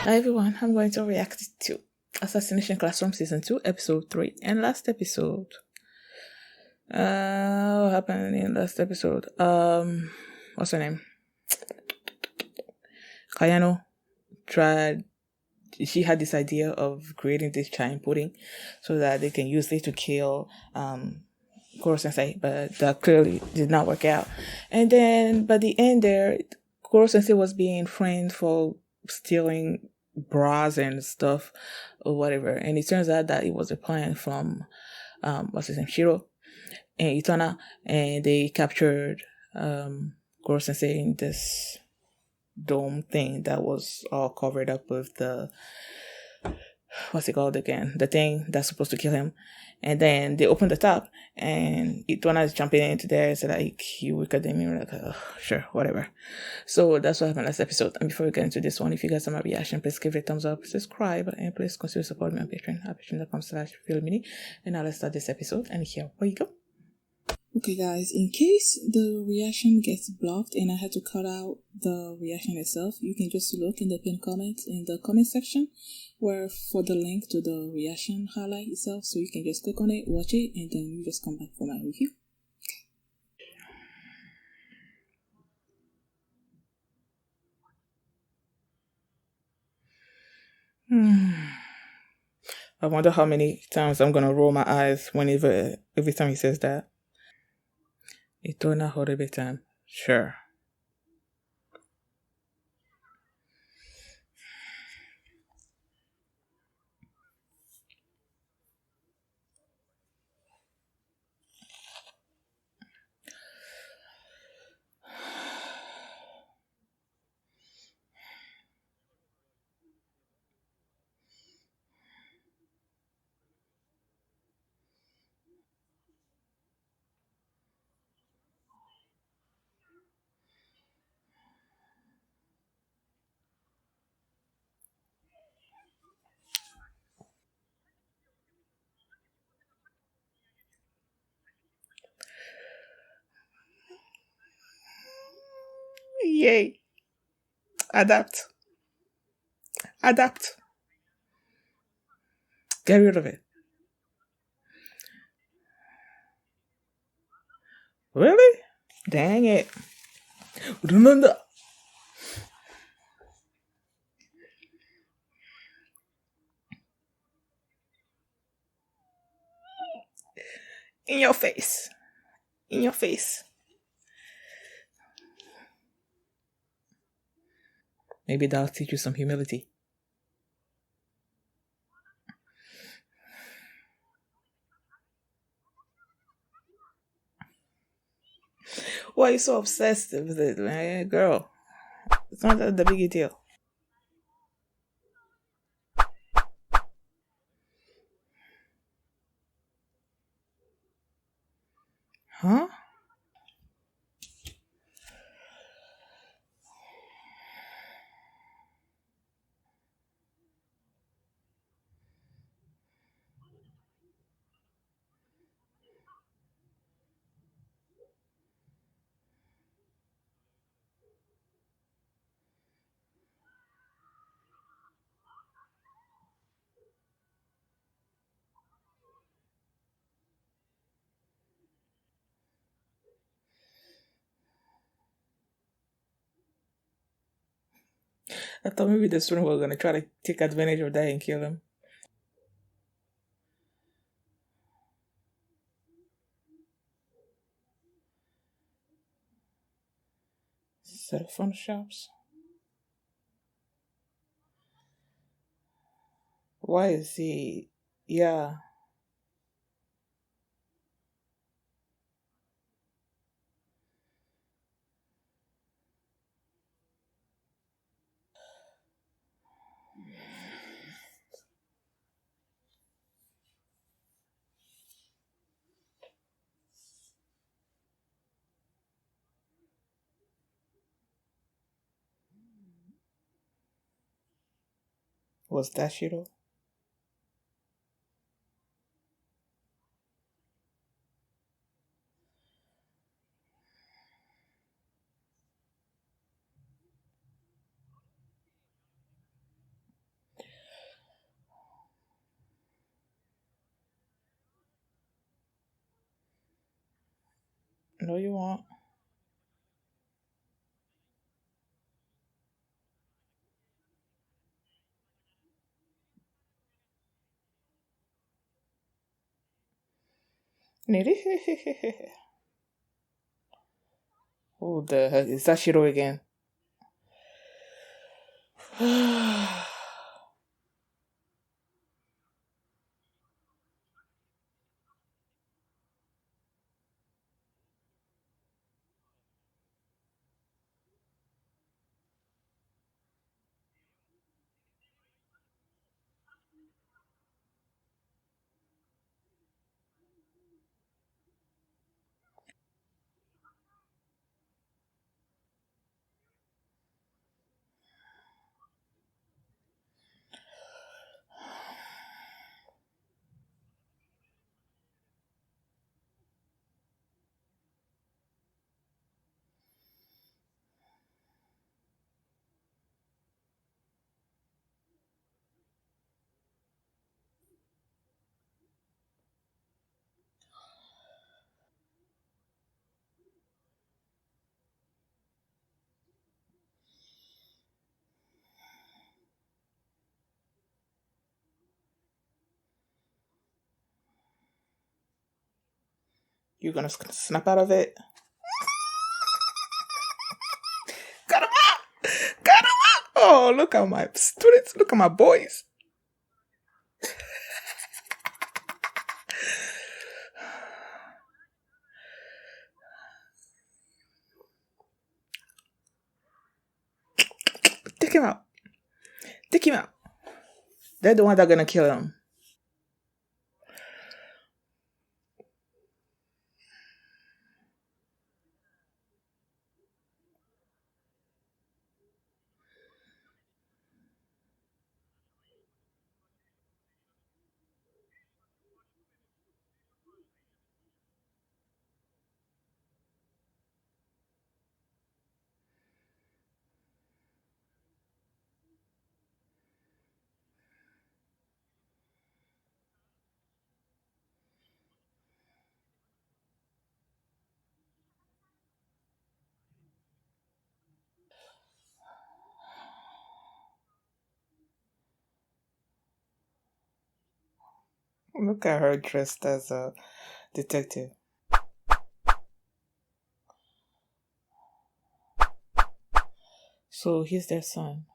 Hi everyone, I'm going to react to Assassination Classroom Season 2, Episode 3, and last episode. What happened in last episode? What's her name? Kayano she had this idea of creating this giant pudding so that they can use it to kill Goro Sensei, but that clearly did not work out. And then by the end there, Goro Sensei was being framed for stealing bras and stuff or whatever. And it turns out that it was a plan from what's his name, Shiro and Itona, and they captured Goro Sensei in this dome thing that was all covered up with the what's it called again? The thing that's supposed to kill him. And then they open the top and Itona is jumping into there. It's like, you look at them and you're like, oh, sure, whatever. So that's what happened last episode. And before we get into this one, if you guys have my reaction, please give it a thumbs up, subscribe, and please consider supporting me on Patreon at patreon.com/feelmini. And now let's start this episode. And here we go. Okay guys, in case the reaction gets blocked and I had to cut out the reaction itself, you can just look in the pinned comment in the comment section where for the link to the reaction highlight itself, so you can just click on it, watch it, and then you just come back for my review. I wonder how many times I'm gonna roll my eyes every time he says that. Itona Horibe time. Sure. Yay. Adapt. Adapt. Get rid of it. Really? Dang it. Remember. In your face. In your face. Maybe that'll teach you some humility. Why are you so obsessed with it, man? Girl, it's not that the big deal. Huh? I thought maybe the student was gonna try to take advantage of that and kill him. Cell phone shops? Why is he... Yeah. Was that Shiro? know you won't. Oh, the heck is that Shiro again? You're gonna snap out of it. Cut him out! Cut him out! Oh, look at my students. Look at my boys. Take him out. Take him out. They're the ones that are gonna kill him. Look at her dressed as a detective. So he's their son.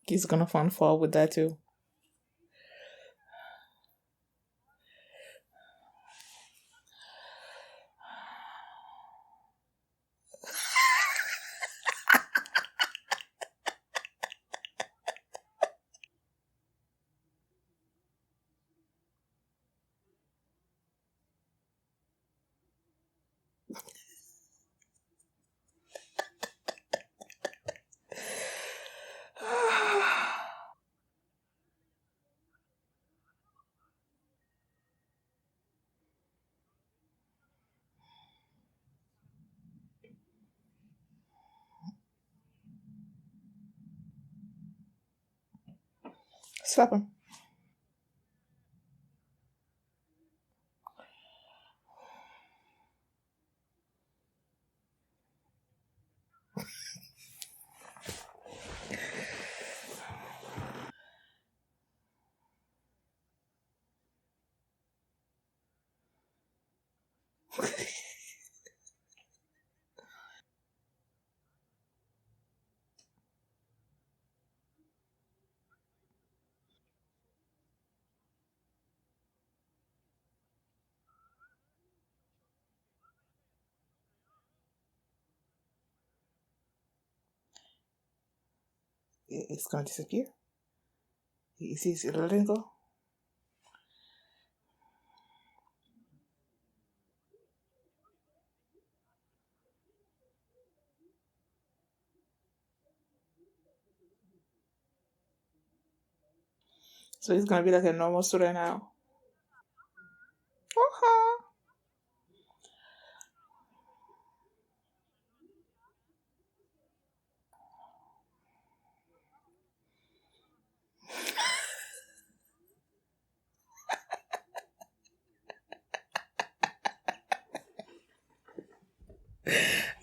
He's gonna find fault with that too. Slap him. it's gonna disappear. You see, it's letting go. So it's gonna be like a normal student now. Uh-huh.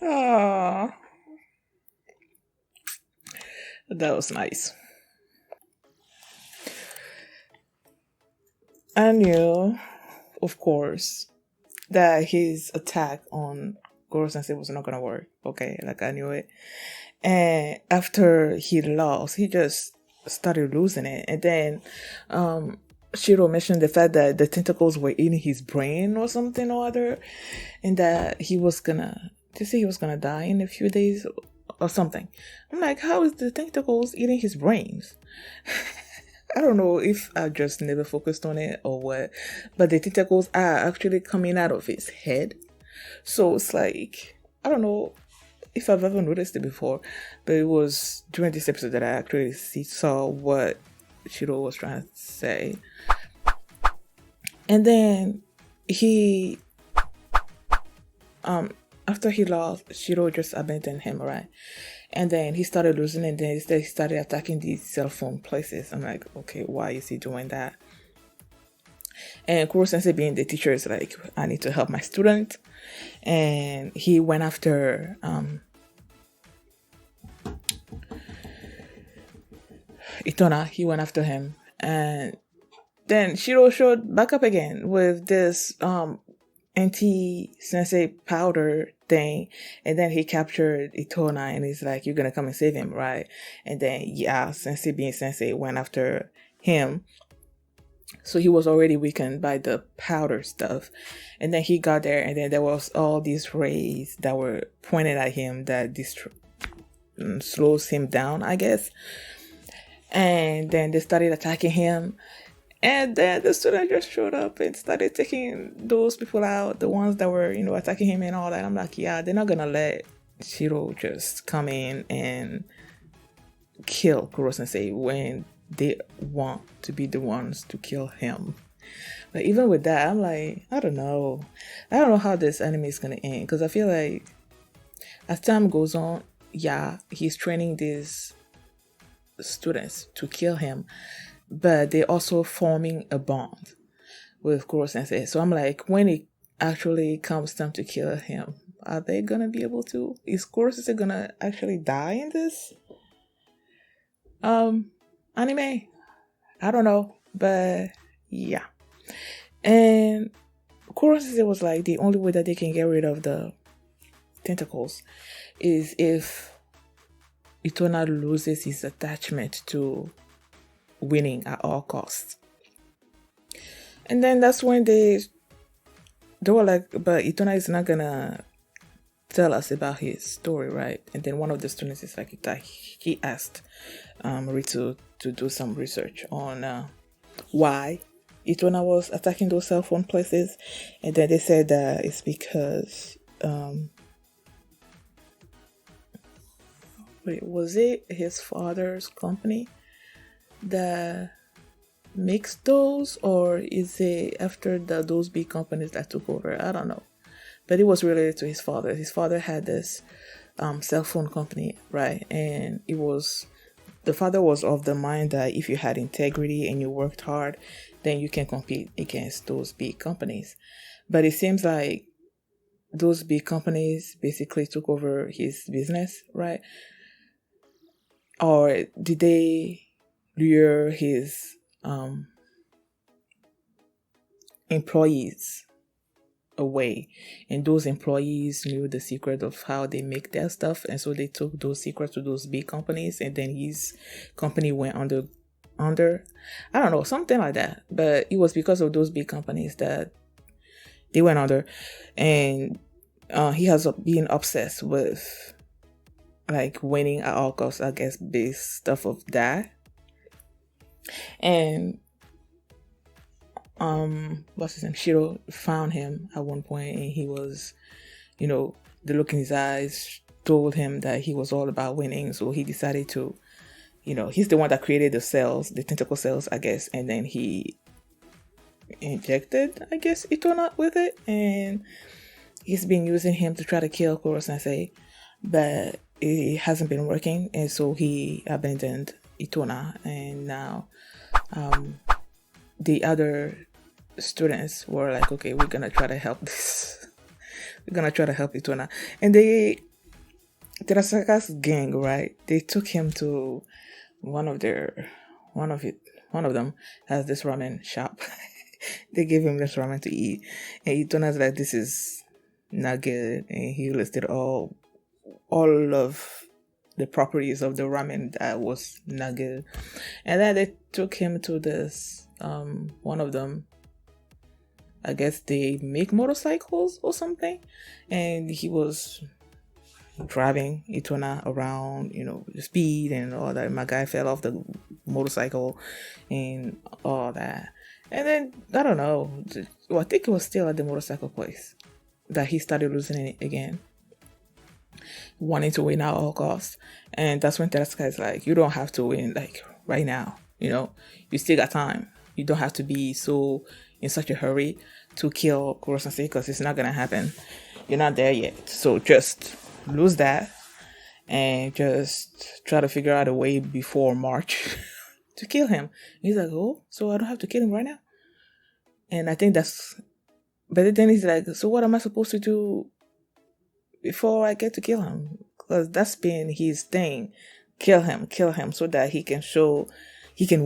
Oh, that was nice. I knew, of course, that his attack on Goro Sensei was not gonna work. Okay, like I knew it. And after he lost, he just started losing it. And then Shiro mentioned the fact that the tentacles were eating his brain or something or other, and that he was gonna, to say he was gonna die in a few days or something. I'm like, how is the tentacles eating his brains? I don't know if I just never focused on it or what, but the tentacles are actually coming out of his head. So it's like, I don't know if I've ever noticed it before, but it was during this episode that I actually saw what Shiro was trying to say. And then he, after he lost, Shiro just abandoned him, right? And then he started losing, and then he started attacking these cell phone places. I'm like, okay, why is he doing that? And Kuro Sensei, being the teacher, is like, I need to help my student. And he went after Itona. He went after him. And then Shiro showed back up again with this anti-sensei powder thing, and then he captured Itona, and he's like, you're gonna come and save him, right? And then Sensei being Sensei went after him, so he was already weakened by the powder stuff. And then he got there, and then there was all these rays that were pointed at him that slows him down, I guess. And then they started attacking him. And then the student just showed up and started taking those people out, the ones that were, attacking him and all that. I'm like, yeah, they're not gonna let Shiro just come in and kill Kuro Sensei when they want to be the ones to kill him. But even with that, I'm like, I don't know how this anime is gonna end, because I feel like as time goes on, he's training these students to kill him, but they're also forming a bond with Kuro Sensei. So I'm like, when it actually comes time to kill him, are they gonna be able to? Is Kuro Sensei gonna actually die in this anime? I don't know, but yeah. And Kuro Sensei was like, the only way that they can get rid of the tentacles is if Itona loses his attachment to winning at all costs. And then that's when they were like, but Itona is not gonna tell us about his story, right? And then one of the students is like, he asked Ritsu to do some research on why Itona was attacking those cell phone places. And then they said that it's because was it his father's company that makes those, or is it after those big companies that took over? I don't know, but it was related to his father. His father had this cell phone company, right? And the father was of the mind that if you had integrity and you worked hard, then you can compete against those big companies. But it seems like those big companies basically took over his business, right? Or did they lure his employees away, and those employees knew the secret of how they make their stuff, and so they took those secrets to those big companies, and then his company went under I don't know, something like that. But it was because of those big companies that they went under. And he has been obsessed with like winning at all costs, I guess, based off of that. And what's his name? Shiro found him at one point, and he was, the look in his eyes told him that he was all about winning. So he decided to, he's the one that created the cells, the tentacle cells, I guess, and then he injected, I guess, Itona with it, and he's been using him to try to kill Koro Sensei, but it hasn't been working, and so he abandoned Itona, and now the other students were like, okay, we're gonna try to help this. We're gonna try to help Itona, and Terasaka's gang, right? They took him to one of them has this ramen shop. They gave him this ramen to eat, and Itona's like, this is not good, and he listed all of the properties of the ramen that was not good. And then they took him to this one of them, I guess they make motorcycles or something, and he was driving Itona around, the speed and all that. My guy fell off the motorcycle and all that. And then, I don't know, I think it was still at the motorcycle place that he started losing it again, wanting to win at all costs. And that's when Terasuka is like, you don't have to win, like, right now, you still got time. You don't have to be so in such a hurry to kill Koro Sensei, because it's not going to happen. You're not there yet. So just lose that and just try to figure out a way before March to kill him. He's like, oh, so I don't have to kill him right now? And I think but then he's like, so what am I supposed to do before I get to kill him? Because that's been his thing. Kill him, so that he can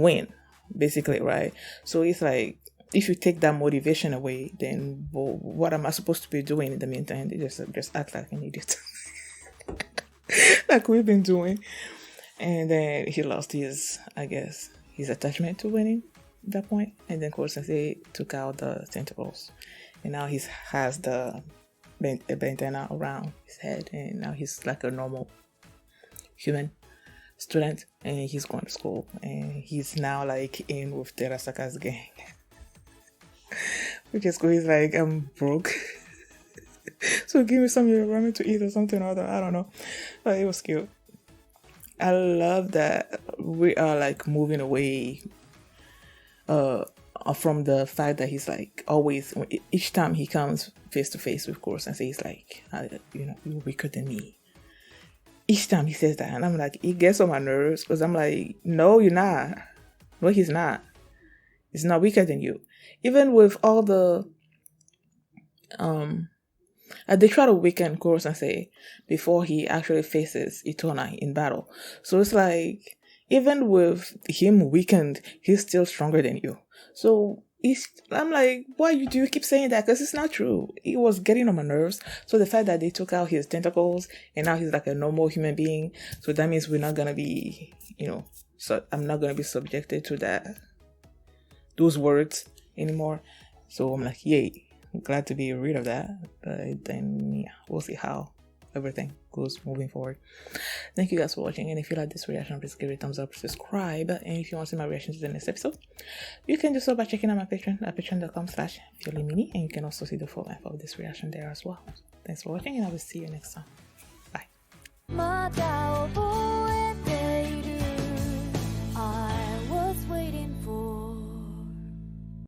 win, basically, right? So it's like, if you take that motivation away, then what am I supposed to be doing in the meantime? They just act like an idiot. Like we've been doing. And then he lost his attachment to winning at that point. And then Koro Sensei took out the tentacles. And now he has the bandana around his head. And now he's like a normal human student. And he's going to school. And he's now like in with Terasaka's gang. Which is cool. He's like, I'm broke. So give me some of your ramen to eat or something or other. I don't know. But it was cute. I love that we are like moving away from the fact that he's like always, each time he comes face to face with Koro Sensei, he's like, you're weaker than me. Each time he says that, and I'm like, it gets on my nerves, because I'm like, no, you're not. No, he's not. He's not weaker than you. Even with all the they try to weaken Koro Sensei before he actually faces Itona in battle. So it's like, even with him weakened, he's still stronger than you. So I'm like, why do you keep saying that? Because it's not true. It was getting on my nerves. So the fact that they took out his tentacles and now he's like a normal human being, so that means we're not gonna be, so I'm not gonna be subjected to those words anymore. So I'm like, yay. Glad to be rid of that, but then we'll see how everything goes moving forward. Thank you guys for watching, and if you like this reaction, please give it a thumbs up, subscribe, and if you want to see my reactions to the next episode, you can do so by checking out my Patreon at patreon.com/FearlyMini, and you can also see the full length of this reaction there as well. Thanks for watching, and I will see you next time.